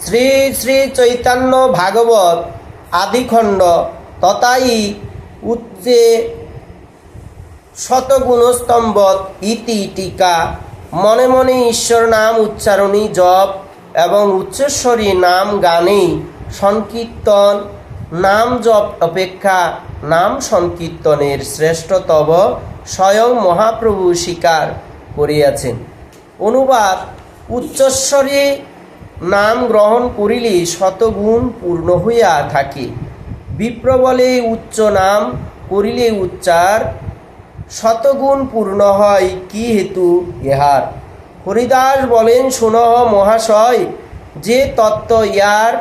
শ্রী শ্রী চৈতন্য ভাগবত আদিখণ্ড তথাই উচ্চে শতগুণস্তম্ভত ইতি টিকা। মনে মনে ঈশ্বর নাম উচ্চারণী জপ এবং উচ্চস্বরী নাম গানেই সংকীর্তন। নাম জপ অপেক্ষা নাম সংকীর্তনের শ্রেষ্ঠতব স্বয়ং মহাপ্রভু স্বীকার করিয়াছেন। অনুবাদ: উচ্চস্বরে নাম গ্রহণ করিলে শতগুণ পূর্ণ হইয়া থাকে। বিপ্র বলে উচ্চ নাম করিলে উচ্চার শতগুণ পূর্ণ হয়, কি হেতু ইহার? হরিদাস বলেন, শুনহ মহাশয়, যে তত্ত্ব ইয়ার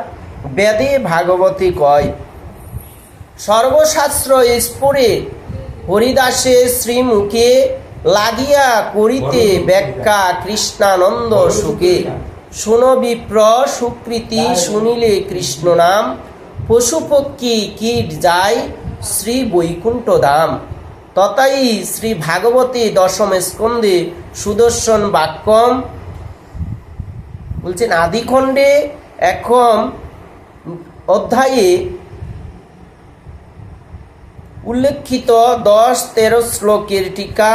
বেদে ভাগবতে কয়। সর্বশাস্ত্র স্ফুরে হরিদাসের শ্রীমুখে লাগিয়া করিতে ব্যাখ্যা কৃষ্ণানন্দ সুখে। শুন বিপ্র সুকৃতি শুনিলে কৃষ্ণ নাম, পশু পক্ষী কীট যায় শ্রী বৈকুণ্ঠ ধাম। তথাই শ্রী ভাগবতে দশম স্কন্ধে সুদর্শন বাক্যম বলছেন আদিখণ্ডে এখন অধ্যায়ে উল্লেখিত 10-13 শ্লোকের টিকা।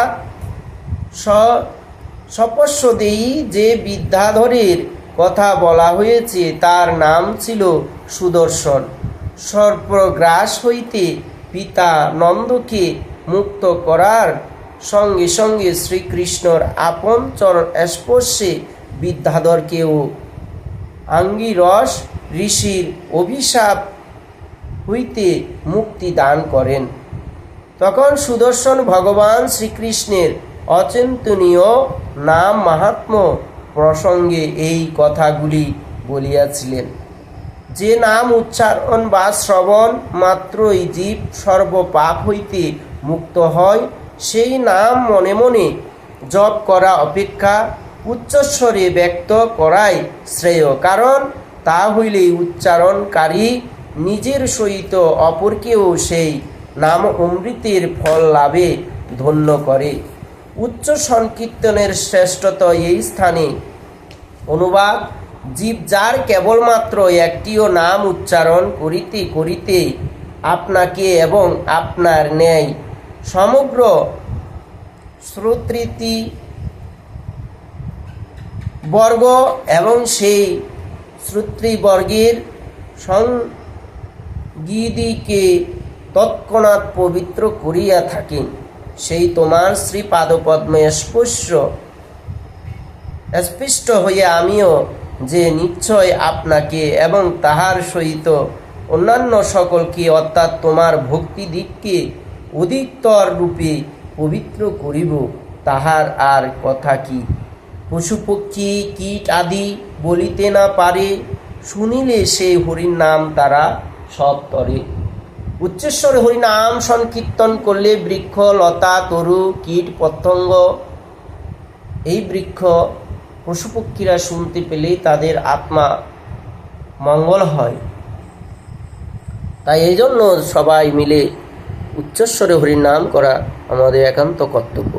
সপস্যদেয়ী যে বিদ্যাধরের কথা বলা হয়েছে তার নাম ছিল সুদর্শন। সর্পগ্রাস হইতে পিতা নন্দকে মুক্ত করার সঙ্গে সঙ্গে শ্রীকৃষ্ণর আপন চরণ স্পর্শে বিদ্যাধরকেও আঙ্গিরস ঋষির অভিশাপ হইতে মুক্তি দান করেন। তখন সুদর্শন ভগবান শ্রীকৃষ্ণের অচিন্তনীয় নাম মাহাত্ম্য প্রসঙ্গে এই কথাগুলি বলিয়াছিলেন। যে নাম উচ্চারণ বা শ্রবণ মাত্রই জীব সর্বপাপ হইতে মুক্ত হয়, সেই নাম মনে মনে জপ করা অপেক্ষা উচ্চস্বরে ব্যক্ত করাই শ্রেয়। কারণ তা হইলে উচ্চারণকারী নিজের সহিত অপরকেও সেই নাম অমৃতের ফল লাভে ধন্য করে। উচ্চ সংকীর্তনের শ্রেষ্ঠতা এই স্থানে। অনুবাদ: জীব যার কেবলমাত্র একটিও নাম উচ্চারণ করিতে করিতে আপনাকে এবং আপনার ন্যায় সমগ্র শ্রোতৃতি বর্গ এবং সেই শ্রোতৃবর্গের সঙ্গীদিকে তৎক্ষণাৎ পবিত্র করিয়া থাকেন, সেই তোমার শ্রীপাদপদ্মে স্পষ্ট হইয়া আমিও যে নিশ্চয় আপনাকে এবং তাহার সহিত অন্যান্য সকলকে অর্থাৎ তোমার ভক্তিদিককে অধিকতর রূপে পবিত্র করিব, তাহার আর কথা কি? পশু পক্ষী কীট আদি বলিতে না পারে, শুনিলে সেই হরির নাম তারা সব তরে। উচ্চস্বরে হরিনাম সংকীর্তন করলে বৃক্ষ লতা তরু কীট পতঙ্গ এই বৃক্ষ পশু পক্ষীরা শুনতে পেলে তাদের আত্মা মঙ্গল হয়। তাই এই জন্য সবাই মিলে উচ্চস্বরে হরিনাম করা আমাদের একান্ত কর্তব্য।